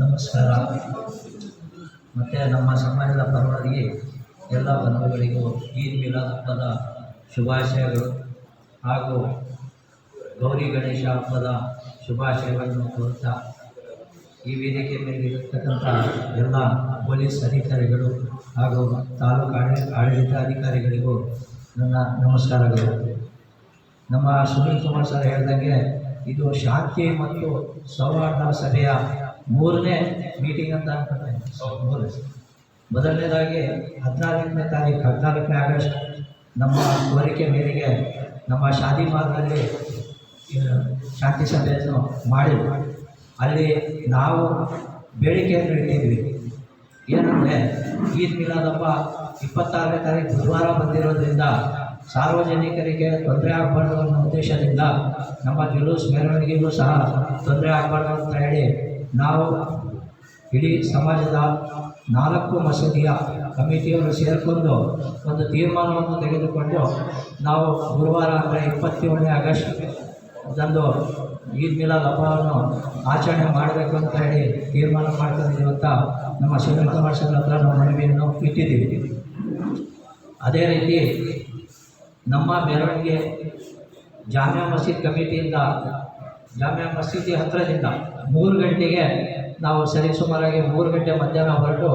ನಮಸ್ಕಾರ. ಮತ್ತು ನಮ್ಮ ಸಮಾಜದ ಪರವಾಗಿ ಎಲ್ಲ ಬಂಧುಗಳಿಗೂ ಈದ್ ಮಿಲಾದ್ ಹಬ್ಬದ ಶುಭಾಶಯಗಳು ಹಾಗೂ ಗೌರಿ ಗಣೇಶ ಹಬ್ಬದ ಶುಭಾಶಯಗಳನ್ನು ಕೋರುತ್ತಾ ಈ ವೇದಿಕೆ ಮೇಲೆ ಇರತಕ್ಕಂಥ ಎಲ್ಲ ಪೊಲೀಸ್ ಅಧಿಕಾರಿಗಳು ಹಾಗೂ ತಾಲೂಕು ಆಡಳಿತಾಧಿಕಾರಿಗಳಿಗೂ ನನ್ನ ನಮಸ್ಕಾರಗಳು. ನಮ್ಮ ಸುನೀಲ್ ಕುಮಾರ್ ಸರ್ ಹೇಳಿದಂಗೆ ಇದು ಶಾಂತಿ ಮತ್ತು ಸೌಹಾರ್ದ ಸಭೆಯ 3ನೇ ಮೀಟಿಂಗ್ ಅಂತ ಅನ್ಕೊಂಡೆ. ಮೊದಲನೇದಾಗಿ 14ನೇ ತಾರೀಕು 14ನೇ ಆಗಸ್ಟ್ ನಮ್ಮ ಕೋರಿಕೆ ಮೇರೆಗೆ ನಮ್ಮ ಶಾದಿ ಮಾರ್ಗದಲ್ಲಿ ಶಾಂತಿ ಸಭೆಯನ್ನು ಮಾಡಿ ಅಲ್ಲಿ ನಾವು ಬೇಡಿಕೆಯನ್ನು ಇಟ್ಟಿದ್ವಿ. ಏನಂದರೆ ಈದ್ ಮಿಲಾದ್ ಹಬ್ಬ 26ನೇ ತಾರೀಕು ಬುಧವಾರ ಬಂದಿರೋದ್ರಿಂದ ಸಾರ್ವಜನಿಕರಿಗೆ ತೊಂದರೆ ಆಗಬಾರ್ದು ಅನ್ನೋ ಉದ್ದೇಶದಿಂದ ನಮ್ಮ ಜುಲೂಸ್ ಮೆರವಣಿಗೆಗೂ ಸಹ ತೊಂದರೆ ಆಗಬಾರ್ದು ಅಂತ ಹೇಳಿ ನಾವು ಇಡೀ ಸಮಾಜದ 4 ಮಸೀದಿಯ ಕಮಿಟಿಯವರು ಸೇರಿಕೊಂಡು ಒಂದು ತೀರ್ಮಾನವನ್ನು ತೆಗೆದುಕೊಂಡು ನಾವು ಗುರುವಾರ ಅಂದರೆ 27ನೇ ಆಗಸ್ಟ್ ಅದೊಂದು ಈದ್ ಮಿಲಾದ್ ಹಬ್ಬವನ್ನು ಆಚರಣೆ ಮಾಡಬೇಕು ಅಂತ ಹೇಳಿ ತೀರ್ಮಾನ ಮಾಡ್ಕೊಂಡಿದ್ದೀವಿ ಅಂತ ನಮ್ಮ ಸುನೀಲ್ ಕುಮಾರ್ ಸರ್ ಹತ್ರ ನಾವು ಮನವಿಯನ್ನು ಇಟ್ಟಿದ್ದೀವಿ. ಅದೇ ರೀತಿ ನಮ್ಮ ಮೆರವಣಿಗೆ ಜಾಮಿಯಾ ಮಸೀದ್ ಕಮಿಟಿಯಿಂದ ಜಾಮಿಯಾ ಮಸೀದಿ ಹತ್ತಿರದಿಂದ 3 ಗಂಟೆಗೆ ನಾವು ಸರಿಸುಮಾರಾಗಿ 3 ಗಂಟೆ ಮಧ್ಯಾಹ್ನ ಹೊರಟು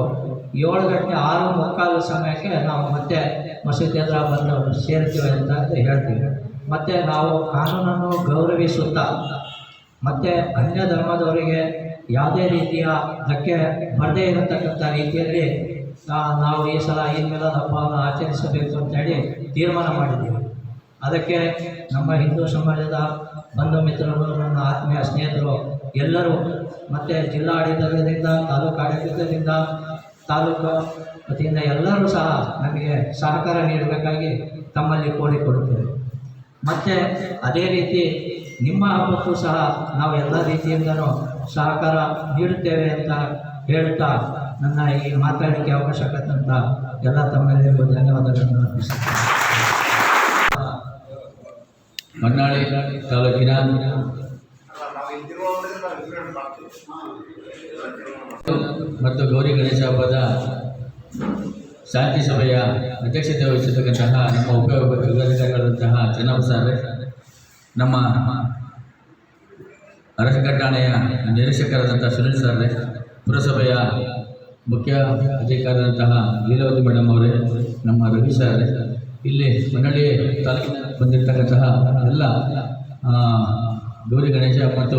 7 ಗಂಟೆ 6:45 ಸಮಯಕ್ಕೆ ನಾವು ಮತ್ತೆ ಮಸೀದಿ ಹತ್ರ ಬಂದು ಸೇರ್ತೀವಿ ಅಂತ ಹೇಳ್ತೀವಿ. ಮತ್ತು ನಾವು ಕಾನೂನನ್ನು ಗೌರವಿಸುತ್ತಾ ಮತ್ತು ಅನ್ಯ ಧರ್ಮದವರಿಗೆ ಯಾವುದೇ ರೀತಿಯ ಧಕ್ಕೆ ಬರದೇ ಇರತಕ್ಕಂಥ ರೀತಿಯಲ್ಲಿ ನಾವು ಈ ಸಲ ಈದ್ ಮಿಲಾದ್ ಹಬ್ಬವನ್ನು ಆಚರಿಸಬೇಕು ಅಂತೇಳಿ ತೀರ್ಮಾನ ಮಾಡಿದ್ದೀವಿ. ಅದಕ್ಕೆ ನಮ್ಮ ಹಿಂದೂ ಸಮಾಜದ ಬಂಧು ಮಿತ್ರರು, ನನ್ನ ಆತ್ಮೀಯ ಸ್ನೇಹಿತರು ಎಲ್ಲರೂ ಮತ್ತು ಜಿಲ್ಲಾ ಆಡಳಿತದಿಂದ ತಾಲೂಕು ಆಡಳಿತದಿಂದ ತಾಲೂಕು ವತಿಯಿಂದ ಎಲ್ಲರೂ ಸಹ ನಮಗೆ ಸಹಕಾರ ನೀಡಬೇಕಾಗಿ ತಮ್ಮಲ್ಲಿ ಕೋರಿಕೊಡುತ್ತೇವೆ. ಮತ್ತು ಅದೇ ರೀತಿ ನಿಮ್ಮ ಹಬ್ಬಕ್ಕೂ ಸಹ ನಾವು ಎಲ್ಲ ರೀತಿಯಿಂದಲೂ ಸಹಕಾರ ನೀಡುತ್ತೇವೆ ಅಂತ ಹೇಳುತ್ತಾ ನನ್ನ ಈ ಮಾತಾಡಲಿಕ್ಕೆ ಅವಕಾಶ ಕೊಟ್ಟಂತ ಎಲ್ಲ ತಮ್ಮೆಲ್ಲರಿಗೂ ಧನ್ಯವಾದಗಳನ್ನು ಅರ್ಪಿಸುತ್ತೇನೆ. ಹೊನ್ನಾಳಿ ತಾಲೂಕಿನ ಮತ್ತು ಗೌರಿ ಗಣೇಶ ಹಬ್ಬದ ಶಾಂತಿ ಸಭೆಯ ಅಧ್ಯಕ್ಷತೆ ವಹಿಸಿರ್ತಕ್ಕಂತಹ ನಮ್ಮ ಉಪವಿಭಾಗಾಧಿಕಾರಿಗಳಾದಂತಹ ಚೆನ್ನಪ್ಪ, ನಮ್ಮ ಅರಸಘಟ್ಟಾಣೆಯ ನಿರೀಕ್ಷಕರಾದಂಥ ಸುನೀಲ್ ಸಾರ್ರೆ, ಪುರಸಭೆಯ ಮುಖ್ಯ ಅಧಿಕಾರಿಯಾದಂತಹ ಲೀಲಾವತಿ ಮೇಡಮ್ ಅವರೇ, ನಮ್ಮ ರವಿ ಸಾರ್ರೆ, ಇಲ್ಲಿ ಹೊನ್ನಾಳಿ ತಾಲೂಕಿನ ಬಂದಿರತಕ್ಕಂತಹ ಎಲ್ಲ ಗೌರಿ ಗಣೇಶ ಮತ್ತು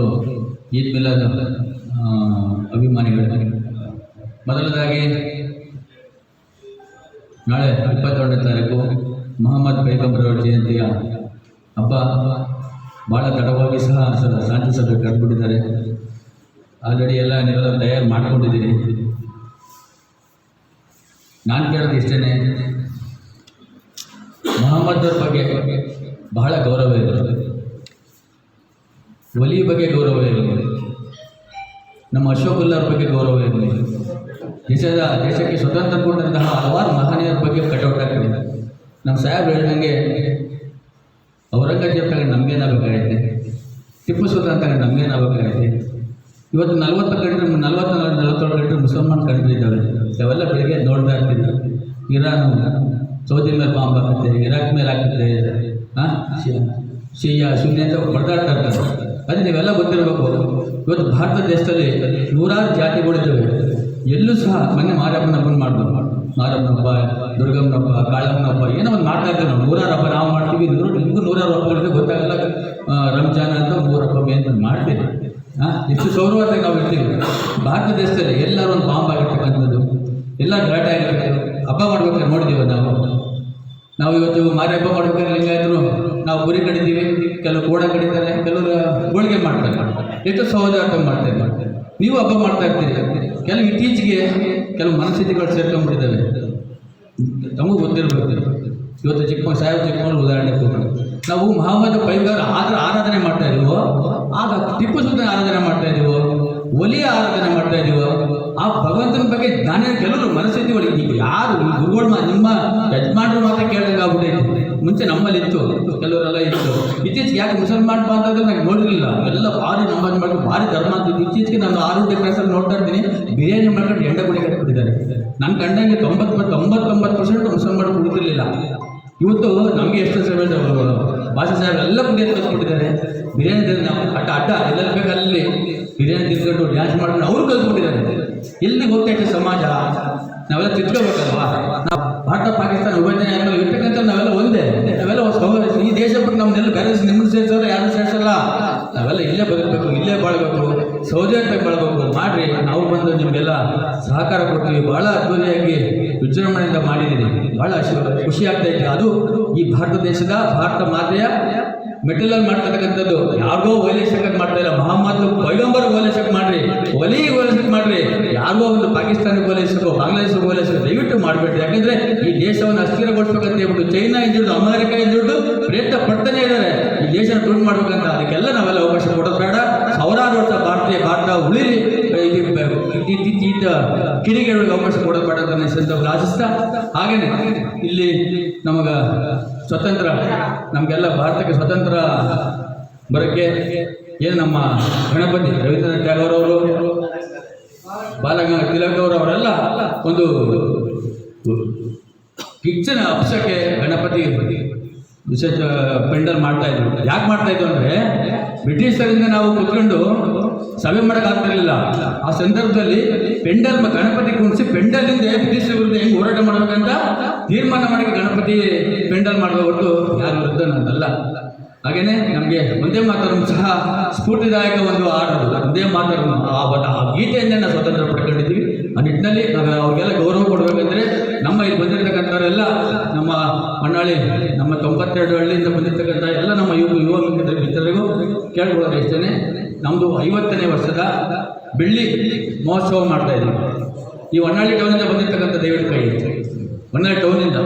ಈದ್ ಮಿಲಾದ್ ಅಭಿಮಾನಿಗಳು, ಮೊದಲದಾಗಿ ನಾಳೆ 22ನೇ ತಾರೀಕು ಮೊಹಮ್ಮದ್ ಪೈಗಂಬರವರ ಜಯಂತಿಯ ಹಬ್ಬ ಭಾಳ ತಡವಾಗಿ ಸಹ ಶಾಂತಿ ಸಭೆ ಕರೆದುಬಿಟ್ಟಿದ್ದಾರೆ. ಆಲ್ರೆಡಿ ನೀವೆಲ್ಲ ತಯಾರು ಮಾಡ್ಕೊಂಡಿದ್ದೀರಿ. ನಾನು ಕೇಳೋದು ಇಷ್ಟೇ, ಮೊಹಮ್ಮದರ ಬಗ್ಗೆ ಬಹಳ ಗೌರವ ಇದೆ, ವಲಿ ಬಗ್ಗೆ ಗೌರವ ಇದೆ, ನಮ್ಮ ಅಶೋಕುಲ್ಲರ ಬಗ್ಗೆ ಗೌರವ ಇದೆ, ದೇಶಕ್ಕೆ ಸ್ವತಂತ್ರ ಕೊಟ್ಟಂತಹ ಹಲವಾರು ಮಹನೀಯರ ಬಗ್ಗೆ ಕಟೌಟ್ ಆಗ್ತದೆ. ನಮ್ಮ ಸಾಹೇಬ್ ಹೇಳ್ದಂಗೆ ಔರಂಗಜೇಬ್ ತಗೊಂಡು ನಮಗೇನಾಗಬೇಕಾಗೈತೆ, ಟಿಪ್ಪು ಸುಲ್ತಾನ್ ತಗೊಂಡು ನಮಗೇನಾಗಬೇಕಾಗೈತೆ. ಇವತ್ತು 40 ಕಂಟ್ರಿ 47 ಕಂಟ್ರಿ ಮುಸಲ್ಮಾನ್ ಕಂಟ್ರಿ ಇದ್ದಾವೆ. ಅವೆಲ್ಲ ಬೆಳಗ್ಗೆ ನೋಡ್ತಾ ಇರ್ತೀವಿ. ಇರಾನು ಸೌದಿ ಮೇಲೆ ಬಾಂಬ್ ಹಾಕುತ್ತೆ, ಇರಾಕ್ ಮೇಲೆ ಹಾಕುತ್ತೆ, ಶಿಯಾ ಸುನ್ನಿ ಅಂತ ಹೊಡೆದಾಡ್ತಾ ಇರ್ತಾರೆ. ಅದೇ ನೀವೆಲ್ಲ ಗೊತ್ತಿರಬೇಕು. ಇವತ್ತು ಭಾರತ ದೇಶದಲ್ಲಿ 100 ಜಾತಿಗಳಿದ್ದಾವೆ. ಎಲ್ಲೂ ಸಹ ಮೊನ್ನೆ ಮಾರಮ್ಮನ ಹಬ್ಬನ ಮಾಡ್ಬೋದು. ಮಾರಮ್ಮನ ಹಬ್ಬ, ದುರ್ಗಮ್ಮನ ಹಬ್ಬ, ಕಾಳಮ್ಮನ ಹಬ್ಬ ಏನೋ ಒಂದು ಮಾಡ್ತಾ ಇದ್ದೇವೆ ನಾವು. 100 ಹಬ್ಬ ನಾವು ಮಾಡ್ತೀವಿ, ನಿಮಗೂ 100 ಹಬ್ಬಗಳಿದೆ ಗೊತ್ತಾಗಲ್ಲ. ರಂಜಾನ್ ಅಂತ 3 ಹಬ್ಬ ಏನು ಮಾಡ್ತೀವಿ. ಎಷ್ಟು ಸೌರವಾಗಿ ನಾವು ಇರ್ತೀವಿ. ಭಾರತ ದೇಶದಲ್ಲಿ ಎಲ್ಲರೂ ಒಂದು ಬಾಂಬ್ ಆಗಿರ್ತಕ್ಕಂಥದ್ದು, ಎಲ್ಲ ಗಲಾಟೆ ಆಗಿರ್ತಕ್ಕಂಥದ್ದು. ಹಬ್ಬ ಮಾಡ್ಬೇಕಾದ್ರೆ ನೋಡಿದ್ದೀವಿ ನಾವು ಇವತ್ತು ಮಾರಿ ಹಬ್ಬ ಮಾಡ್ಬೇಕಾದ್ರೆ ಲಿಂಗಾಯತರು ನಾವು ಗುರಿ ಕಡಿತೀವಿ, ಕೆಲವು ಕೋಡ ಕಡಿತಾರೆ, ಕೆಲವರು ಹೋಳಿಗೆ ಮಾಡ್ತಾರೆ, ಎಷ್ಟು ಸಹೋದರ ಮಾಡ್ತಾರೆ. ನೀವು ಹಬ್ಬ ಮಾಡ್ತಾ ಇರ್ತೀರಿ. ಕೆಲವು ಇತ್ತೀಚೆಗೆ ಕೆಲವು ಮನಸ್ಥಿತಿಗಳು ಸೇರ್ಕೊಂಡ್ಬಿಟ್ಟಿದ್ದಾವೆ. ನಮಗೂ ಗೊತ್ತಿರಬೇಕು. ಇವತ್ತು ಚಿಕ್ಕಮಗಳೂರು ಉದಾಹರಣೆ ಕೊಟ್ಟರು. ನಾವು ಮೊಹಮ್ಮದ್ ಪೈಗಂಬರ್ ಆರಾಧನೆ ಮಾಡ್ತಾ ಇದೀವೋ, ಆಗ ಟಿಪ್ಪು ಸುಲ್ತಾನ್ ಆರಾಧನೆ ಮಾಡ್ತಾ ಇದೀವೋ, ಒಲಿಯ ಆರಾಧನೆ ಮಾಡ್ತಾ ಇದೀವೋ, ಆ ಭಗವಂತನ ಬಗ್ಗೆ ಜ್ಞಾನ ಕೆಲವರು ಮನಸ್ಥಿತಿ ಒಳಗೆ ಈಗ ಯಾರು ಗುರುಗಳು ನಿಮ್ಮ ಯಜಮಾನರು ಮಾತ್ರ ಕೇಳಿದಂಗೆ ಆಗ್ಬಿಟ್ಟೈತೆ. ಮುಂಚೆ ನಮ್ಮಲ್ಲಿ ಇತ್ತು, ಕೆಲವರೆಲ್ಲ ಇತ್ತು. ಇತ್ತೀಚೆಗೆ ಯಾಕೆ ಮುಸಲ್ಮಾನ್ ಅಂತಂದ್ರೆ ನನಗೆ ನೋಡಿರಲಿಲ್ಲ, ಎಲ್ಲ ಭಾರಿ ನಮಾಜ್ ಮಾಡ್ಕೊಂಡು ಭಾರಿ ಧರ್ಮ ಅಂತ. ಇತ್ತೀಚೆಗೆ ನಾನು ಆರೋಗ್ಯ ಕ್ಲಾಸಲ್ಲಿ ನೋಡ್ತಾ ಇರ್ತೀನಿ, ಬಿರಿಯಾನಿ ಮಾಡ್ಕೊಂಡು ಎಂಡ ಗುಡಿ ಕಟ್ಬಿಟ್ಟಿದ್ದಾರೆ. ನನ್ನ ಕಂಡಂಗೆ 99% ಮುಸಲ್ಮಾನರು ಕುಡಿತಿರ್ಲಿಲ್ಲ. ಇವತ್ತು ನಮಗೆ ಎಷ್ಟು ಭಾಷೆ ಸಾಹೇಬ್ ಎಲ್ಲ ಕುಡಿಯೋದು ಕಲ್ತ್ಬಿಟ್ಟಿದ್ದಾರೆ. ಬಿರಿಯಾನಿ ನಾವು ಅಡ್ಡ ಎಲ್ಲೆಲ್ಲಿ ಬೇಕಲ್ಲಿ ಬಿರಿಯಾನಿ ತಿನ್ಕೊಂಡು ಡ್ಯಾನ್ಸ್ ಮಾಡ್ಕೊಂಡು ಅವರು ಕಲ್ತ್ಬಿಟ್ಟಿದ್ದಾರೆ. ಎಲ್ಲಿ ಹೋಗ್ತೈತೆ ಸಮಾಜ? ನಾವೆಲ್ಲ ತಿಳ್ಕೋಬೇಕಲ್ವಾ? ನಾವು ಭಾರತ ಪಾಕಿಸ್ತಾನ ವಿಭಜನೆ ಆದ್ಮೇಲೆ ಇರ್ತಕ್ಕಂಥ ನಾವೆಲ್ಲ ಒಂದೇ. ನಾವೆಲ್ಲ ಈ ದೇಶ ಬಿಟ್ಟು ನಮ್ಮನ್ನೆಲ್ಲ ಬೇರೆ ನಿಮ್ಮನ್ನು ಸೇರಿಸೋರು ಯಾರು ಸೇರಿಸಲ್ಲ. ನಾವೆಲ್ಲ ಇಲ್ಲೇ ಬದುಕಬೇಕು, ಇಲ್ಲೇ ಬಾಳ್ಬೇಕು, ಸೌಜನ್ಯವಾಗಿ ಬಾಳ್ಬೇಕು. ಮಾಡ್ರಿ, ನಾವು ಬಂದು ನಿಮಗೆಲ್ಲ ಸಹಕಾರ ಕೊಡ್ತೀವಿ. ಭಾಳ ಅದ್ಭುತವಾಗಿ ವಿಜೃಂಭಣೆಯಿಂದ ಮಾಡಿದ್ದೀರಿ, ಭಾಳ ಖುಷಿ ಆಗ್ತೈತೆ. ಅದು ಈ ಭಾರತ ದೇಶದ ಭಾರತ ಮಾತೆಯ ಮೆಟಲಲ್ಲಿ ಮಾಡ್ತಕ್ಕಂಥದ್ದು. ಯಾರಿಗೋ ಓಲೈಸಕ್ಕೆ ಮಾಡ್ತಾ ಇಲ್ಲ, ಮಹಮ್ಮದ್ ಪೈಗಂಬರ್ ಓಲೈಸಕ್ಕೆ ಮಾಡ್ರಿ, ಓಲೈಸಕ್ಕೆ ಮಾಡ್ರಿ. ಯಾರಿಗೋ ಒಂದು ಪಾಕಿಸ್ತಾನಕ್ಕೆ ಓಲೈಸಕ್ಕೋ ಬಾಂಗ್ಲಾದೇಶಕ್ಕೆ ಓಲೈಸಕ್ಕೋ ದಯವಿಟ್ಟು ಮಾಡಬೇಡ್ರಿ. ಯಾಕಂದ್ರೆ ಈ ದೇಶವನ್ನು ಅಸ್ಥಿರಗೊಳಿಸ್ಬೇಕಂತ ಹೇಳ್ಬಿಟ್ಟು ಚೈನಾ ಇಂದಿದ್ದು ಅಮೆರಿಕ ಇಂದಿದ್ದು ಪ್ರಯತ್ನ ಪಡ್ತಾನೆ ಇದ್ದಾರೆ ಈ ದೇಶನ ತುಂಡು ಮಾಡ್ಬೇಕಂತ. ಅದಕ್ಕೆಲ್ಲ ನಾವೆಲ್ಲ ಅವಕಾಶ ಕೊಡೋದು ಬೇಡ. ಸಾವಿರಾರು ವರ್ಷ ಭಾರತ ಉಳಿಲಿ, ಕಿಡಿಗೇಳಿಗೆ ಅವಕಾಶ ಕೊಡೋದು ಬೇಡ ಅಂತ ಸಂದರ್ಭದಲ್ಲಿ ಆಶಿಸ್ತಾ, ಹಾಗೇನೆ ಇಲ್ಲಿ ನಮಗೆ ಸ್ವತಂತ್ರ, ನಮಗೆಲ್ಲ ಭಾರತಕ್ಕೆ ಸ್ವತಂತ್ರ ಬರೋಕ್ಕೆ ಏನು ನಮ್ಮ ಗಣಪತಿ ರವೀಂದ್ರನಾಥ್ ಟ್ಯಾಗೋರ್ ಅವರು, ಬಾಲಗಂಗಾಧರ ತಿಲಕ್ ಅವರೆಲ್ಲ ಒಂದು ಕಿಚ್ಚನ ಅಂಶಕ್ಕೆ ಗಣಪತಿ ವಿಶೇಷ ಪೆಂಡಲ್ ಮಾಡ್ತಾ ಇದ್ರು. ಯಾಕೆ ಮಾಡ್ತಾ ಇದ್ರು ಅಂದರೆ, ಬ್ರಿಟಿಷರಿಂದ ನಾವು ಕುತ್ಕೊಂಡು ಸಭೆ ಮಾಡೋಕ್ಕಾಗ್ತಿರ್ಲಿಲ್ಲ. ಆ ಸಂದರ್ಭದಲ್ಲಿ ಪೆಂಡಲ್ ಗಣಪತಿ ಕುಣಿಸಿ ಪೆಂಡಲಿಂದ ಬ್ರಿಟಿಷರ ವಿರುದ್ಧ ಹೆಂಗೆ ಹೋರಾಟ ಮಾಡಬೇಕಂತ ತೀರ್ಮಾನ ಮಾಡಿ ಗಣಪತಿ ಪೆಂಡಲ್ ಮಾಡುವ ಹೊರತು ಯಾರ ವಿರುದ್ಧ ನನ್ನಲ್ಲ. ಹಾಗೇನೆ ನಮಗೆ ಒಂದೇ ಮಾತರಂ ಸಹ ಸ್ಫೂರ್ತಿದಾಯಕ ಒಂದು ಹಾಡು. ಒಂದೇ ಮಾತರಂ ಆ ಗೀತೆಯನ್ನೇ ನಾವು ಸ್ವತಂತ್ರ ಪಡ್ಕೊಂಡಿದ್ದೀವಿ. ಆ ನಿಟ್ಟಿನಲ್ಲಿ ನಾವು ಅವ್ರಿಗೆಲ್ಲ ಗೌರವ ಕೊಡಬೇಕಂದ್ರೆ ನಮ್ಮ ಇಲ್ಲಿ ಬಂದಿರತಕ್ಕಂಥವರೆಲ್ಲ ನಮ್ಮ ಹೊನ್ನಾಳಿ, ನಮ್ಮ 92 ಹಳ್ಳಿಯಿಂದ ಬಂದಿರತಕ್ಕಂಥ ಎಲ್ಲ ನಮ್ಮ ಯುವ ಮಿತ್ರರಿಗೂ ಕೇಳ್ಕೊಳ್ಳೋದು ಇಷ್ಟೇ. ನಮ್ಮದು 50ನೇ ವರ್ಷದ ಬೆಳ್ಳಿ ಮಹೋತ್ಸವ ಮಾಡ್ತಾ ಇದ್ದೀವಿ. ಈ ಹೊನ್ನಾಳಿ ಟೌನಿಂದ ಬಂದಿರತಕ್ಕಂಥ ದಯವಿಟ್ಟು ಕೈ, ಹೊನ್ನಾಳಿ ಟೌನಿಂದ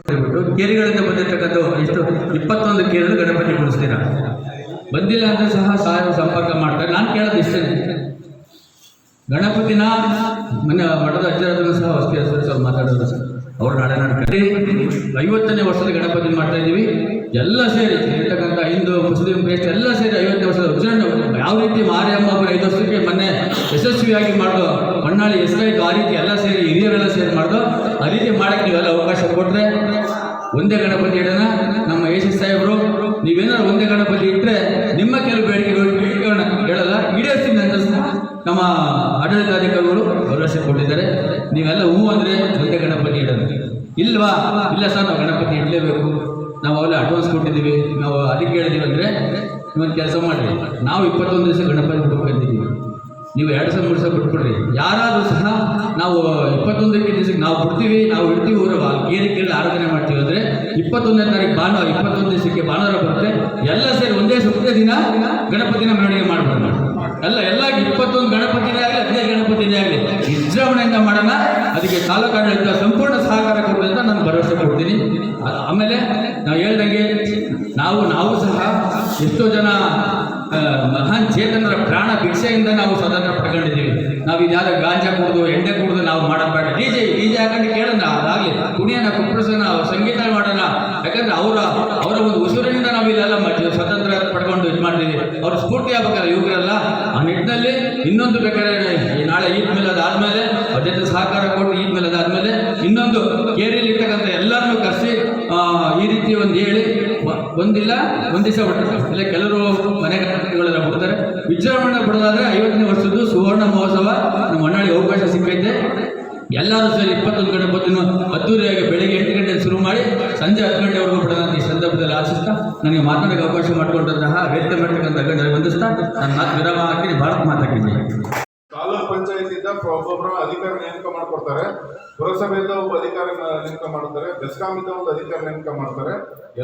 ಬಿಟ್ಟು ಕೇರಿಗಳಿಂದ ಬಂದಿರತಕ್ಕಂಥ ಎಷ್ಟು 21 ಕೇರಿಗಳು ಗಣಪತಿ ಕುಣಿಸ್ತೀರಾ. ಬಂದಿಲ್ಲ ಅಂದರೆ ಸಹ ಸಹಾಯ ಸಂಪರ್ಕ ಮಾಡ್ತಾರೆ. ನಾನು ಕೇಳೋದು ಇಷ್ಟೇ, ಗಣಪತಿನ ಮೊನ್ನೆ ಮಠದ ಅಜ್ಜರದನ್ನು ಸಹ ಹೊಸಕೆ ಹೆಸರು ಮಾತಾಡೋದು ಸರ್, ಅವ್ರು ನಾಳೆ 50ನೇ ವರ್ಷದ ಗಣಪತಿ ಮಾಡ್ತಾ ಇದ್ದೀವಿ. ಎಲ್ಲ ಸೇರಿ ಇರ್ತಕ್ಕಂಥ ಹಿಂದೂ ಮುಸ್ಲಿಂ ಕ್ರೈಸ್ತ ಎಲ್ಲ ಸೇರಿ 50ನೇ ವರ್ಷದ ವಿಜೃಂಭಣೆ ಯಾವ ರೀತಿ ಮಾರಿಯಮ್ಮ 5 ವರ್ಷಕ್ಕೆ ಮೊನ್ನೆ ಯಶಸ್ವಿಯಾಗಿ ಮಾಡೋದು, ಹೊನ್ನಾಳಿ ಹೆಸರಾಯಿತು. ಆ ರೀತಿ ಎಲ್ಲ ಸೇರಿ ಹಿರಿಯರೆಲ್ಲ ಸೇರಿ ಮಾಡೋದು. ಆ ರೀತಿ ಮಾಡೋಕ್ಕೆ ನೀವೆಲ್ಲ ಅವಕಾಶ ಕೊಟ್ಟರೆ ಒಂದೇ ಗಣಪತಿ ಇಡೋಣ. ನಮ್ಮ ಎಸಿ ಸಾಹೇಬರು ನೀವೇನಾದ್ರು ಒಂದೇ ಗಣಪತಿ ಇಟ್ಟರೆ ನಿಮ್ಮ ಕೆಲವು ಬೇಡಿಕೆಗಳು ಹೇಳಲ್ಲ, ಈಡೇರಿಸ್ತೀನಿ ಅಂತ ನಮ್ಮ ಆಡಳಿತಾಧಿಕಾರಿಗಳು ಭರವಸೆ ಕೊಟ್ಟಿದ್ದಾರೆ. ನೀವೆಲ್ಲ ಹೂ ಅಂದರೆ ಒಂದೇ ಗಣಪತಿ ಇಡೋದು. ಇಲ್ವಾ? ಇಲ್ಲ ಸರ್, ನಾವು ಗಣಪತಿ ಇಡಲೇಬೇಕು, ನಾವು ಅವೆಲ್ಲ ಅಡ್ವಾನ್ಸ್ ಕೊಟ್ಟಿದ್ದೀವಿ, ನಾವು ಅದಕ್ಕೆ ಹೇಳಿದ್ದೀವಿ ಅಂದರೆ ನೀವೊಂದು ಕೆಲಸ ಮಾಡಿರಿ, ನಾವು 21 ದಿವಸ ಗಣಪತಿ ಬಿಟ್ಕೊಂಡಿದ್ದೀವಿ, ನೀವು 2 ದಿವಸ 3 ದಿವಸ ಬಿಟ್ಬಿಡ್ರಿ. ಯಾರಾದರೂ ಸಹ ನಾವು 21ನೇ ದಿವಸಕ್ಕೆ ನಾವು ಬಿಡ್ತೀವಿ, ನಾವು ಇಡ್ತೀವಿ, ಊರು ಕೇರಿಕೆಯಲ್ಲಿ ಆರಾಧನೆ ಮಾಡ್ತೀವಿ ಅಂದರೆ 21ನೇ ತಾರೀಕು ಭಾನುವಾರ, 21 ದಿವಸಕ್ಕೆ ಭಾನುವಾರ ಬರುತ್ತೆ. ಎಲ್ಲ ಸೇರಿ ಒಂದೇ ಸುತ್ತ ದಿನ ಗಣಪತಿನ ಮೆರವಣಿಗೆ ಮಾಡ್ಬೋದು. ಎಲ್ಲ 21 ಗಣಪತಿನೇ ಆಗಲಿ 15 ಗಣಪತಿನೇ ಆಗಲಿ ವಿಜೃಂಭಣೆಯಿಂದ ಮಾಡೋಣ. ಅದಕ್ಕೆ ತಾಲೂಕಾಡಳಿತ ಸಂಪೂರ್ಣ ಸಹಕಾರ ಕೊಡಲಿ ಅಂತ ನಾನು ಭರವಸೆ ಕೊಡ್ತೀನಿ. ಆಮೇಲೆ ನಾವು ಹೇಳ್ದಂಗೆ ನಾವು ಸಹ ಎಷ್ಟೋ ಜನ ಮಹಾನ್ ಚೇತನರ ಪ್ರಾಣ ಭಿಕ್ಷೆಯಿಂದ ನಾವು ಸ್ವತಂತ್ರ ಪಡ್ಕೊಂಡಿದ್ದೀವಿ. ನಾವು ಇದ್ಯಾವುದೋ ಗಾಂಜಾ ಕುಡಿದು ಎಣ್ಣೆ ಕುಡಿದು ನಾವು ಮಾಡೋಣ, ಡಿಜೆ ಹಾಕೊಂಡು ಕೇಳೋಣ, ಅದಾಗಲಿ ಕುಣಿಯೋಣ, ಕುಪ್ಪಳಿಸೋಣ, ಸಂಗೀತ ಮಾಡೋಣ. ಯಾಕಂದ್ರೆ ಅವರ ಒಂದು ಉಸಿರಿನಿಂದ ನಾವು ಇಲ್ಲೆಲ್ಲ ಸ್ವತಂತ್ರ ಪಡ್ಕೊಂಡು ಇದು ಮಾಡಿದ್ದೀವಿ. ಅವ್ರ ಸ್ಫೂರ್ತಿ ಆಗ್ಬೇಕಲ್ಲ ಯುವಕರೆಲ್ಲ. ಆ ನಿಟ್ಟಿನಲ್ಲಿ ಇನ್ನೊಂದು ಬೇಕಾದ್ರೆ ನಾಳೆ ಈದ್ ಮಿಲಾದ್ ಆದಮೇಲೆ ಅವ್ರ ಜೊತೆ ಸಹಕಾರ ಕೊಟ್ಟು ಈದ್ ಮಿಲಾದ್ ಆದಮೇಲೆ ಇನ್ನೊಂದು ಕೇರಿಯಲ್ಲಿ ಇರ್ತಕ್ಕಂಥ ಎಲ್ಲರನ್ನೂ ಕರೆಸಿ ಈ ರೀತಿ ಒಂದು ಹೇಳಿ ಒಂದಿಲ್ಲ ಒಂದು ದಿವಸ ಬಿಡ್ತಾರೆ. ಇಲ್ಲ ಕೆಲವರು ಮನೆ ಗಣಪತಿಗಳೆಲ್ಲ ಬಿಡ್ತಾರೆ. ವಿಜೃಂಭಣೆ ಬಿಡೋದಾದ್ರೆ 50ನೇ ವರ್ಷದ್ದು ಸುವರ್ಣ ಮಹೋತ್ಸವ ನಮ್ಮ ಹೊನ್ನಾಳಿ ಅವಕಾಶ ಸಿಕ್ಕೈತೆ. ಎಲ್ಲರೂ ಸೇರಿ 21 ಗಣಪತಿನೂ ಅದ್ದೂರಿಯಾಗಿ ಬೆಳಿಗ್ಗೆ 8 ಗಂಟೆಗೆ ಶುರು ಮಾಡಿ ಸಂಜೆ 10 ಗಂಟೆವರೆಗೂ ಬಿಡೋಣ ಅಂತ ಈ ಸಂದರ್ಭದಲ್ಲಿ ಆಶಿಸ್ತಾ, ನನಗೆ ಮಾತನಾಡೋಕ್ಕೆ ಅವಕಾಶ ಮಾಡಿಕೊಂಡಂತಹ ವೇದಿಕೆ ಮಾಡ್ತಕ್ಕಂಥ ಗಣ್ಯರಿಗೆ ವಂದಿಸ್ತಾ ನಾನು ಮಾತು ವಿರಾಮ ಹಾಕಿ ಭಾರತ್ ಮಾತಾಡ್ತೀನಿ. ತಾಲೂಕ್ ಪಂಚಾಯತಿಂದ ಒಬ್ಬೊಬ್ಬರು ಅಧಿಕಾರಿ ನೇಮಕ ಮಾಡ್ಕೊಡ್ತಾರೆ, ಪುರಸಭೆಯಿಂದ ಒಬ್ಬ ಅಧಿಕಾರಿ ನೇಮಕ ಮಾಡ್ತಾರೆ, ಬೆಸ್ಕಾಮಿಂದ ಒಂದು ಅಧಿಕಾರಿ ನೇಮಕ ಮಾಡ್ತಾರೆ.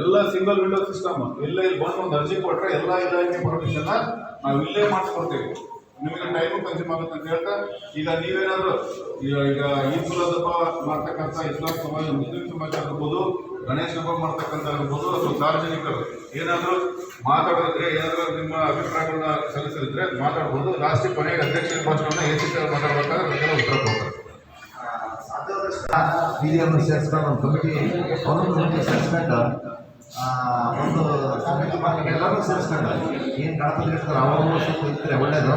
ಎಲ್ಲ ಸಿಂಗಲ್ ವಿಂಡೋ ಸಿಸ್ಟಮ್. ಇಲ್ಲಿ ಬಂದು ಒಂದು ಅರ್ಜಿ ಕೊಟ್ಟರೆ ಎಲ್ಲ ಇಲಾಖೆ ಪರ್ಮಿಷನ್ ನಾವು ಇಲ್ಲೇ ಮಾಡಿಸ್ಕೊಡ್ತೀವಿ. ನಿಮಗೆ ಟೈಮು ಕನ್ಸ್ಯೂಮ್ ಆಗುತ್ತೆ ಅಂತ ಹೇಳ್ತಾ, ಈಗ ನೀವೇನಾದರೂ ಈಗ ಈದ್ ಮಿಲಾದ್ ಹಬ್ಬ ಮಾಡ್ತಕ್ಕಂಥ ಇಸ್ಲಾಂ ಸಮಾಜ, ಮುಸ್ಲಿಂ ಸಮಾಜ ಆಗಿರ್ಬೋದು, ಗಣೇಶ ಹಬ್ಬ ಮಾಡ್ತಕ್ಕಂಥ ಆಗಿರ್ಬೋದು, ಅಥವಾ ಸಾರ್ವಜನಿಕರು ಏನಾದರೂ ಮಾತಾಡೋದ್ರೆ, ಏನಾದರೂ ನಿಮ್ಮ ಅಭಿಪ್ರಾಯಗಳನ್ನ ಸಲ್ಲಿಸಿದ್ರೆ ಮಾತಾಡ್ಬೋದು. ಲಾಸ್ಟ್ ಕೊನೆಗೆ ಅಧ್ಯಕ್ಷರ ಭಾಷಣವನ್ನು ಮಾತಾಡ್ಬೇಕಾದ್ರೆ ಅದಕ್ಕೆಲ್ಲ ಉತ್ತರ ಕೊಡ್ತಾರೆ. ಹಿರಿಯರನ್ನು ಸೇರಿಸ್ಕೊಂಡು ಒಂದು ಕಮಿಟಿ ಸೇರಿಸ್ಕೊಂಡು ಒಂದು ಸಮಿತಿ ಮಾಡಿ ಎಲ್ಲರೂ ಸೇರಿಸ್ಕೊಂಡು ಏನು ಗಣಪತಿ ಇರ್ತಾರೆ ಅವರು ಸ್ವಲ್ಪ ಇದ್ದರೆ ಒಳ್ಳೇದು.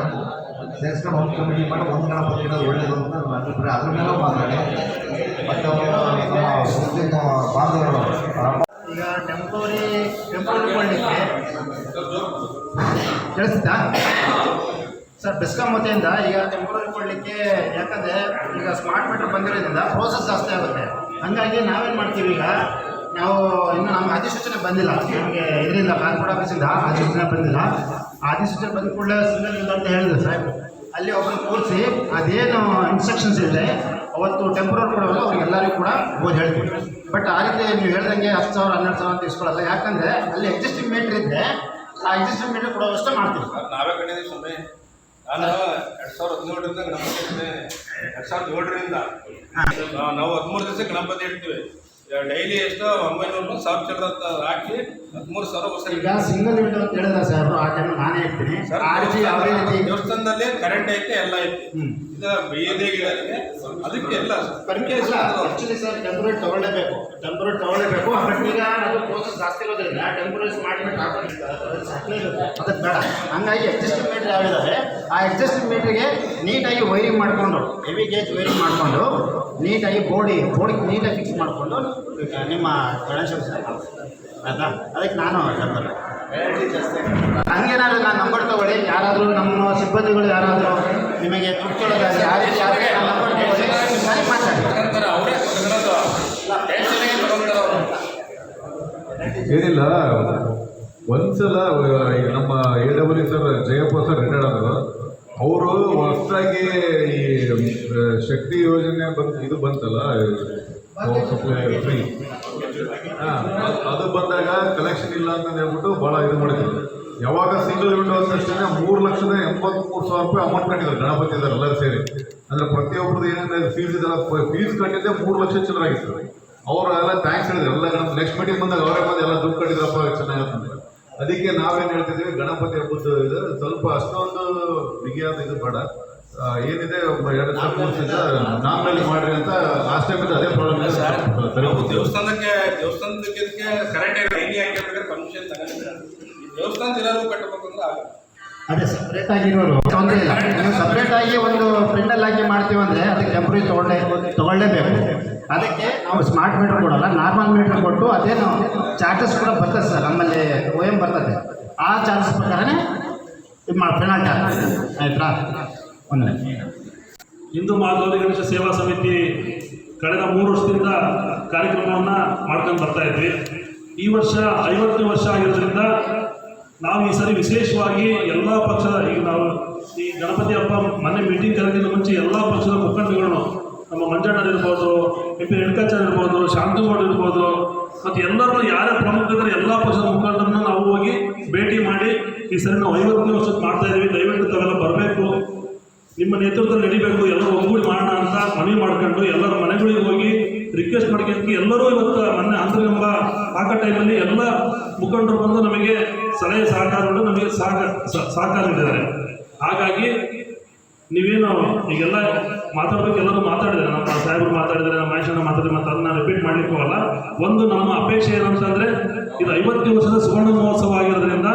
ಸೇರಿಸ್ಕೊಂಡು ಒಂದು ಕಮಿಟಿ ಮಾಡಿ ಒಂದು ಗಣಪತಿ ಇಡೋದು ಒಳ್ಳೇದು ಅಂತ ನನ್ನ ಅಭಿಪ್ರಾಯ. ಅದ್ರ ಮೇಲೆ ಮಾತಾಡಿ ಮತ್ತು ನಮ್ಮ ಮುಸ್ಲಿಂ ಬಾಂಧವರು ಈಗ ಟೆಂಪೋರಿ ಕೊಡಲಿಕ್ಕೆ ಕೇಳಿಸ್ತಾ ಸರ್? ಬೆಸ್ಕಾಂ ವತಿಯಿಂದ ಈಗ ಟೆಂಪೋರಿ ಕೊಡಲಿಕ್ಕೆ, ಯಾಕಂದರೆ ಈಗ ಸ್ಮಾರ್ಟ್ ಮೀಟರ್ ಬಂದಿರೋದ್ರಿಂದ ಪ್ರೋಸೆಸ್ ಜಾಸ್ತಿ ಆಗುತ್ತೆ. ಹಾಗಾಗಿ ನಾವೇನು ಮಾಡ್ತೀವಿ, ಈಗ ನಾವು ಇನ್ನೂ ನಮ್ಮ ಅಧಿಸೂಚನೆ ಬಂದಿಲ್ಲ, ನಮಗೆ ಇದರಿಂದ ಕಾರ್ಪೊರೇಟ್ ಆಫೀಸಿಂದ ಅಧಿಸೂಚನೆ ಬಂದಿಲ್ಲ. ಆ ಅಧಿಸೂಚನೆ ಬಂದ ಕೂಡಲೇ ಸಿಂಗಲ್ ಇಲ್ಲ ಅಂತ ಹೇಳಿದ್ರು ಸಾಹೇಬ್. ಅಲ್ಲಿ ಒಬ್ಬರು ಕೂರಿಸಿ ಅದೇನು ಇನ್ಸ್ಟ್ರಕ್ಷನ್ಸ್ ಇದೆ ಅವತ್ತು ಟೆಂಪರರಿ ಕೊಡೋಲ್ಲ, ಅವ್ರಿಗೆಲ್ಲರಿಗೂ ಕೂಡ ಓದಿ ಹೇಳ್ತೀವಿ. ಬಟ್ ಆ ರೀತಿ ನೀವು ಹೇಳ್ದಂಗೆ 10,000 12,000 ಅಂತ ಇಸ್ಕೊಳ್ಳಲ್ಲ. ಯಾಕಂದರೆ ಅಲ್ಲಿ ಎಕ್ಸಿಸ್ಟಿಂಗ್ ಮೀಟ್ರ್ ಇದ್ದರೆ ಆ ಎಕ್ಸಿಸ್ಟಿಂಗ್ ಮೀಟ್ರ್ ಕೊಡೋವಷ್ಟೇ ಮಾಡ್ತೀವಿ. ನಾವೇ ಕಂಡಿದ್ದೀವಿ ಸ್ವಾಮಿ. ನಾನು 2017ರಿಂದ ಗಣಪತಿ ಇಡ್ತೀನಿ. 2007ರಿಂದ ನಾವು 13 ದಿವಸ ಗಣಪತಿ ಇಡ್ತೀವಿ. ಡೈಲಿ ಎಷ್ಟು 900 1000 ಚಿಲ್ಲರೆ ಅಂತ ಹಾಕಿ 13,000 ವರ್ಷ. ಈಗ ಸಿಂಗಲ್ ವಿಂಡೋ ಅಂತ ಹೇಳಿದ್ರೆ ಸರ್, ಆ ಟೈಮ್ ನಾನೇ ಇರ್ತೀನಿ. ದೇವಸ್ಥಾನದಲ್ಲಿ ಕರೆಂಟ್ ಐತೆ, ಎಲ್ಲ ಐತೆ. ಇದು ಬೀದಿಗೆ ಅದಕ್ಕೆ ಎಲ್ಲ ಆಕ್ಚುಲಿ ಸರ್ ಟೆಂಪರೇಟ್ ತಗೊಳ್ಳೇಬೇಕು. ಬಟ್ ಈಗ ಅದು ಪ್ರೋಸೆಸ್ ಜಾಸ್ತಿ ಇರೋದ್ರಿಂದ ಟೆಂಪರೇಟ್ ಸ್ಮಾರ್ಟ್ ಮೀಟರ್ ಹಾಕಲೇಬೇಕು, ಅದಕ್ಕೆ ಬೇಡ. ಹಂಗಾಗಿ ಎಕ್ಸಿಸ್ಟಿಂಗ್ ಮೀಟರ್ ಯಾವಿದಾವೆ ಆ ಎಕ್ಸಿಸ್ಟಿಂಗ್ ಮೀಟ್ರಿಗೆ ನೀಟಾಗಿ ವೈರಿಂಗ್ ಮಾಡಿಕೊಂಡು, ಹೆವಿ ಗೇಜ್ ವೈರಿಂಗ್ ಮಾಡಿಕೊಂಡು, ನೀಟಾಗಿ ಬೋರ್ಡಿಗೆ ನೀಟಾಗಿ ಫಿಕ್ಸ್ ಮಾಡಿಕೊಂಡು ನಿಮ್ಮ ಗಣೇಶ ಆಯ್ತಾ? ಅದಕ್ಕೆ ನಾನು ಹೇಳ್ತಾರೆ ಹಂಗೇನಾದ್ರು ನಾನು ನಂಬರ್ ತಗೊಳ್ಳಿ. ಯಾರಾದರೂ ನಮ್ಮ ಸಿಬ್ಬಂದಿಗಳು ಯಾರಾದರೂ ನಿಮಗೆ ದುಡ್ಡು ಕೊಡೋದಾದ್ರೆ ಆ ರೀತಿ ಯಾರಿಗೆ ನಂಬರ್ ತಗೊಳ್ಳಿ, ನನಗೆ ಮಾತಾಡಿ. ಅವರೇ ಏನಿಲ್ಲ, ಒಂದ್ಸಲ ಈಗ ನಮ್ಮ AW sir Jayappa sir retired ಆದರು. ಅವರು ಹೊಸದಾಗಿ ಈ ಶಕ್ತಿ ಯೋಜನೆ ಇದು ಬಂತಲ್ಲ, ಫ್ರೀ, ಅದು ಬಂದಾಗ ಕಲೆಕ್ಷನ್ ಇಲ್ಲ ಅಂತ ಹೇಳ್ಬಿಟ್ಟು ಭಾಳ ಇದು ಮಾಡಿದ್ರು. ಯಾವಾಗ ಸಿಂಗಲ್ ವಿಂಡೋ ಅಷ್ಟೇ 3,83,000 ರೂಪಾಯಿ ಅಮೌಂಟ್ ಕಟ್ಟಿದ್ದಾರೆ ಗಣಪತಿ ಇದ್ದಾರೆ ಎಲ್ಲರೂ ಸೇರಿ. ಅಂದರೆ ಪ್ರತಿಯೊಬ್ಬರದ್ದು ಏನೇನು ಫೀಸ್ ಇದೆಲ್ಲ ಫೀಸ್ ಕಟ್ಟಿದ್ದೆ 3 ಲಕ್ಷ ಚಿಲ್ಲರೆ ಆಗಿತ್ತು. ಅವರು ಎಲ್ಲ ಥ್ಯಾಂಕ್ಸ್ ಹೇಳಿದ್ರು. ಎಲ್ಲ ನೆಕ್ಸ್ಟ್ ಮೀಟಿಂಗ್ ಬಂದಾಗ ಅವರೇ ಬಂದು ಎಲ್ಲ ದುಡ್ಡು ಕಟ್ಟಿದ್ರಪ್ಪ ಚೆನ್ನಾಗಂತಂದ್ರೆ. ಅದಕ್ಕೆ ನಾವೇನು ಹೇಳ್ತಿದ್ದೀವಿ, ಗಣಪತಿ ಹಬ್ಬದ್ದು ಇದು ಸ್ವಲ್ಪ ಅಷ್ಟೊಂದು ಬಿಗಿಯಾದ ಇದು ಬೇಡ, ಏನಿದೆ 2 3 ದಿವಸ ನಾರ್ಮಲ್ ಮಾಡ್ರಿ ಅಂತ ಲಾಸ್ಟ್ ಟೈಮ್ ಅದೇ ಪ್ರಾಬ್ಲಮ್ ಇದೆ. ದೇವಸ್ಥಾನಕ್ಕೆ ಕರೆಂಟ್ ಡೈಲಿ ಹಾಕಿರ್ಬೇಕಾದ್ರೆ ಪರ್ಮಿಷನ್ ತಗೊಂಡಿದ್ದಾರೆ. ದೇವಸ್ಥಾನ ಎಲ್ಲರೂ ಕಟ್ಟಬೇಕು ಅಂದ್ರೆ ಆಗಲ್ಲ. ಅದೇ ಸಪ್ರೇಟ್ ಆಗಿರೋರು ತೊಂದರೆ ಇಲ್ಲ. ನೀವು ಸಪ್ರೇಟ್ ಆಗಿ ಒಂದು ಪ್ರಿಂಟಲ್ ಹಾಕಿ ಮಾಡ್ತೀವಿ ಅಂದರೆ ಅದಕ್ಕೆ ಟೆಂಪ್ರರಿ ತೊಗೊಳ್ಳೇಬೇಕು. ಅದಕ್ಕೆ ನಾವು ಸ್ಮಾರ್ಟ್ ಮೀಟರ್ ಕೊಡೋಲ್ಲ, ನಾರ್ಮಲ್ ಮೀಟರ್ ಕೊಟ್ಟು ಅದೇನು ಚಾರ್ಜಸ್ ಕೂಡ ಬರ್ತದೆ ಸರ್, ನಮ್ಮಲ್ಲಿ OM ಬರ್ತದೆ. ಆ ಚಾರ್ಜಸ್ ಪ್ರಕಾರನೇ ಇದು ಪೆನಾಲ್ಟಿ ಆಯ್ತಾ? ಒಂದು ಹಿಂದೂ ಮಹಾಗೌರಿ ಗಣೇಶ ಸೇವಾ ಸಮಿತಿ ಕಳೆದ 3 ವರ್ಷದಿಂದ ಕಾರ್ಯಕ್ರಮವನ್ನು ಮಾಡ್ಕೊಂಡು ಬರ್ತಾ ಇದ್ವಿ. ಈ ವರ್ಷ 50ನೇ ವರ್ಷ ಆಗಿರೋದ್ರಿಂದ ನಾವು ಈ ಸರಿ ವಿಶೇಷವಾಗಿ ಎಲ್ಲ ಪಕ್ಷದ, ಈಗ ನಾವು ಈ ಗಣಪತಿ ಹಬ್ಬ ಮೊನ್ನೆ ಮೀಟಿಂಗ್ ಕರೆಯೋದಕ್ಕಿಂತ ಮುಂಚೆ ಎಲ್ಲ ಪಕ್ಷದ ಮುಖಂಡರುಗಳು, ನಮ್ಮ ಮಂಜಣ್ಣರು ಇರ್ಬೋದು, MP ರೇಣುಕಾಚಾರ್ಯ ಇರ್ಬೋದು, ಶಾಂತಗೌಡ ಇರ್ಬೋದು, ಮತ್ತು ಎಲ್ಲರೂ ಯಾರೇ ಪ್ರಮುಖರಿದ್ದಾರೆ ಎಲ್ಲ ಪಕ್ಷದ ಮುಖಂಡರನ್ನು ನಾವು ಹೋಗಿ ಭೇಟಿ ಮಾಡಿ ಈ ಸರಿ ನಾವು 50ನೇ ವರ್ಷಕ್ಕೆ ಮಾಡ್ತಾ ಇದ್ದೀವಿ, ದಯವಿಟ್ಟು ತಾವೆಲ್ಲ ಬರಬೇಕು, ನಿಮ್ಮ ನೇತೃತ್ವದಲ್ಲಿ ನಡಿಬೇಕು, ಎಲ್ಲರೂ ಒಗ್ಗೂಡಿ ಮಾಡೋಣ ಅಂತ ಮನವಿ ಮಾಡ್ಕೊಂಡು ಎಲ್ಲರ ಮನೆಗಳಿಗೆ ಹೋಗಿ ರಿಕ್ವೆಸ್ಟ್ ಮಾಡ್ಕೊಂಡು ಎಲ್ಲರೂ ಇವತ್ತು ಮೊನ್ನೆ ಅಂತರ್ಗಂಬ ಹಾಕೋ ಟೈಮಲ್ಲಿ ಎಲ್ಲ ಮುಖಂಡರು ಬಂದು ನಮಗೆ ಸಲಹೆ ಸಹಕಾರಗಳು ನಮಗೆ ಸಹಕಾರ ನೀಡಿದ್ದಾರೆ. ಹಾಗಾಗಿ ನೀವೇನು ಈಗೆಲ್ಲ ಮಾತಾಡಬೇಕು, ಎಲ್ಲರೂ ಮಾತಾಡಿದ್ದಾರೆ, ನಮ್ಮ ಸಾಹೇಬರು ಮಾತಾಡಿದ್ದಾರೆ, ನಮ್ಮ ಮಹೇಶಣ್ಣ ಮಾತಾಡಿದ್ರೆ ಮತ್ತು ಅದನ್ನ ರಿಪೀಟ್ ಮಾಡಲಿಕ್ಕೆ ಹೋಗಲ್ಲ. ಒಂದು ನಮ್ಮ ಅಪೇಕ್ಷೆ ಏನಂತಂದರೆ, ಇದು 50 ವರ್ಷದ ಸುವರ್ಣ ಮಹೋತ್ಸವ ಆಗಿರೋದ್ರಿಂದ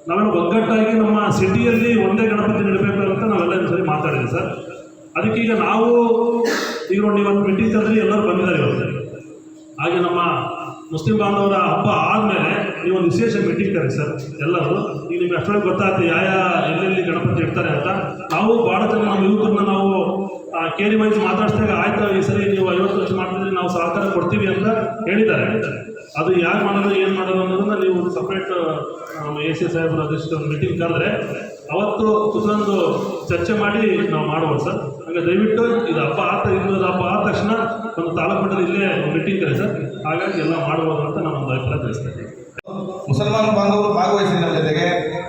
ನಾವೆಲ್ಲ ಒಗ್ಗಟ್ಟಾಗಿ ನಮ್ಮ ಸಿಟಿಯಲ್ಲಿ ಒಂದೇ ಗಣಪತಿ ನೀಡಬೇಕು ಅಂತ ನಾವೆಲ್ಲ ಸರಿ ಮಾತಾಡಿದ್ವಿ ಸರ್. ಅದಕ್ಕೆ ಈಗ ನಾವು ಈಗ ನೋಡಿ, ಇವತ್ತು ಮೀಟಿಂಗ್ ಕರೆದ್ರಿ, ಎಲ್ಲರೂ ಬಂದಿದ್ದಾರೆ ಇವತ್ತು. ಹಾಗೆ ನಮ್ಮ ಮುಸ್ಲಿಂ ಬಾಂಧವರ ಹಬ್ಬ ಆದಮೇಲೆ ನೀವೊಂದು ವಿಶೇಷ ಮೀಟಿಂಗ್ ಕರೀರಿ ಸರ್ ಎಲ್ಲರೂ. ಈಗ ನಿಮ್ಗೆ ಅಷ್ಟೊಳಗೆ ಗೊತ್ತಾಗುತ್ತೆ ಎಲ್ಲೆಲ್ಲಿ ಗಣಪತಿ ಇಡ್ತಾರೆ ಅಂತ. ನಾವು ಭಾಳ ಜನ ನಮ್ಮ ಯುವಕರನ್ನ ನಾವು ಕೇಳಿ ವಹಿಸಿ ಮಾತಾಡಿಸಿದಾಗ, ಆಯ್ತು ಈ ಸರಿ ನೀವು 50 ವರ್ಷ ಮಾಡ್ತಿದ್ರೆ ನಾವು ಸಹಕಾರ ಕೊಡ್ತೀವಿ ಅಂತ ಹೇಳಿದ್ದಾರೆ. ಅದು ಯಾರು ಮಾಡೋದು ಏನು ಮಾಡೋದು ಅನ್ನೋದನ್ನ ನೀವು ಸಪ್ರೇಟ್ AC ಸಾಹೇಬರು ಅದಷ್ಟು ಮೀಟಿಂಗ್ ಕರೆದ್ರೆ ಅವತ್ತು ಕುತ್ಕೊಂಡು ಚರ್ಚೆ ಮಾಡಿ ನಾವು ಮಾಡ್ಬೋದು ಸರ್. ಹಾಗೆ ದಯವಿಟ್ಟು ಇದು ಹಬ್ಬ ಆದ ತಕ್ಷಣ ಒಂದು ತಾಲೂಕು ಮಟ್ಟದಲ್ಲಿ ಇಲ್ಲೇ ಮೀಟಿಂಗ್ ಕರೆ ಸರ್. ಹಾಗಾಗಿ ಎಲ್ಲ ಮಾಡ್ಬೋದು ಅಂತ ನಾನು ಒಂದು ಅಭಿಪ್ರಾಯ ತಿಳಿಸ್ತೀನಿ. ಮುಸಲ್ಮಾನ ಬಾಂಧವರು ಭಾಗವಹಿಸಿ ನಮ್ಮ ಜೊತೆಗೆ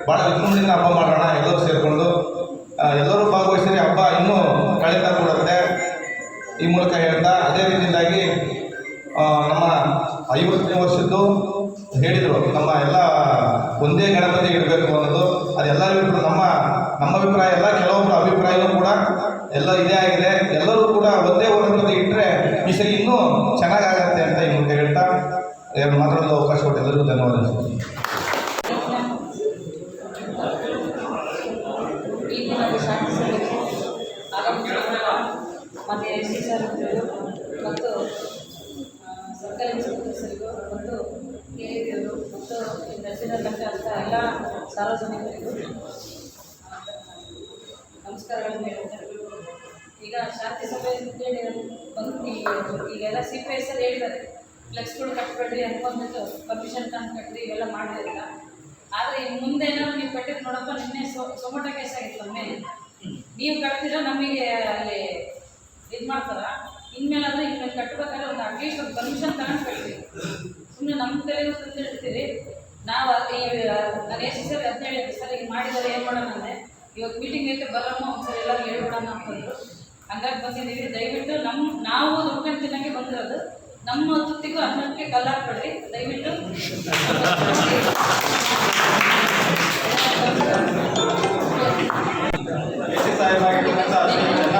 ಭಾಳ ವಿಜೃಂಭಣೆಯಿಂದ ಹಬ್ಬ ಮಾಡೋಣ, ಎಲ್ಲರೂ ಸೇರಿಕೊಂಡು ಹಬ್ಬ ಇನ್ನೂ ಕಳೀತಾ ಕೂಡುತ್ತೆ. ಈ ಮೂಲಕ ಹೇಳ್ತಾ ಅದೇ ರೀತಿಯಿಂದಾಗಿ ನಮ್ಮ 50ನೇ ವರ್ಷದ್ದು ಹೇಳಿದರು, ನಮ್ಮ ಎಲ್ಲ ಒಂದೇ ಗಣಪತಿ ಇಡಬೇಕು ಅನ್ನೋದು. ಅದೆಲ್ಲರಿಗೂ ನಮ್ಮ ಅಭಿಪ್ರಾಯ ಎಲ್ಲ, ಕೆಲವೊಬ್ಬರ ಅಭಿಪ್ರಾಯವೂ ಕೂಡ ಎಲ್ಲ ಇದೇ ಆಗಿದೆ. ಎಲ್ಲರೂ ಕೂಡ ಒಂದೇ ಗಣಪತಿ ಇಟ್ಟರೆ ಈ ಸರಿ ಇನ್ನೂ ಚೆನ್ನಾಗಾಗತ್ತೆ ಅಂತ ಈ ಮೂಲಕ ಹೇಳ್ತಾ ಮಾತಾಡಲು ಅವಕಾಶ ಕೊಟ್ಟು ಎಲ್ಲರಿಗೂ ಧನ್ಯವಾದಗಳು. ಈ ದಿನದ ಶಾಂತಿ ಸಭೆಗೆ ಆಗಮಿಸಿರುವ ಮತ್ತು ಸಿ ಸರ್ ಮತ್ತು ಸರ್ಕಾರಿ ಸದಸ್ಯರಿಗೂ ಮತ್ತು ಹಿರಿಯರು ಮತ್ತು ನಡೆಸಿರತಕ್ಕಂಥ ಎಲ್ಲ ಸಾರ್ವಜನಿಕರಿಗೂ ನಮಸ್ಕಾರಗಳನ್ನು ಹೇಳ್ತಾರೆ. ಈಗ ಶಾಂತಿ ಸಭೆ ಅಂತೇಳಿ ಬಂದು ಈಗೆಲ್ಲ CPS ಅಲ್ಲಿ ಹೇಳಿದ್ದಾರೆ, ಫ್ಲೆಕ್ಸ್ಗಳು ಕಟ್ಬೇಡ್ರಿ ಅನ್ಕೊಂಡ್ಬಿಟ್ಟು ಪರ್ಮಿಷನ್ ತಂದು ಕಟ್ರಿ ಇವೆಲ್ಲ ಮಾಡಿದಿಲ್ಲ. ಆದರೆ ಇನ್ನು ಮುಂದೆ ಏನಾದ್ರು ನೀವು ಕಟ್ಟಿದ್ದು ನೋಡಪ್ಪ, ನಿನ್ನೆ ಸೊಮಟ ಕೇಸ್ ಆಗಿತ್ತು ಮೇಲೆ ನೀವು ಕಟ್ತಿರೋ ನಮಗೆ ಅಲ್ಲಿ ಇದು ಮಾಡ್ತಾರ. ಇನ್ಮೇಲಾದ್ರೆ ಇನ್ಮೇಲೆ ಕಟ್ಟಬೇಕಾದ್ರೆ ಒಂದು ಅಟ್ಲೀಸ್ಟ್ ಒಂದು ಪರ್ಮಿಷನ್ ತಗೊಂಡು ಕಟ್ತೀವಿ. ಸುಮ್ಮನೆ ನಮ್ಮ ತಲೆಗೂ ತಂದಿರ್ತೀವಿ ನಾವು. ನಾನು ಎಷ್ಟು ಸರಿ 17 ಸರಿ ಈಗ ಮಾಡಿದರೆ ಏನು ಮಾಡೋಣ ಅಂದರೆ, ಇವತ್ತು ಮೀಟಿಂಗ್ ಐತೆ ಬರಮ್ಮ ಒಂದ್ಸರಿ ಎಲ್ಲರೂ ಹೇಳ್ಬಿಡೋಣ ಅಂತಂದ್ರು. ಹಂಗಾಗಿ ಬಂದಿದ್ದೀವಿ. ದಯವಿಟ್ಟು ನಾವು ದುಡ್ಕೊಂಡು ತಿನ್ನೋಕ್ಕೆ ಬಂದಿರೋದು, ನಮ್ಮ ತುತ್ತಿಗೂ ಅನ್ನಕ್ಕೆ ಕಲ್ಲಾಕ್ಬೇಡ್ರಿ ದಯವಿಟ್ಟು. ಸಾಹೇಬ್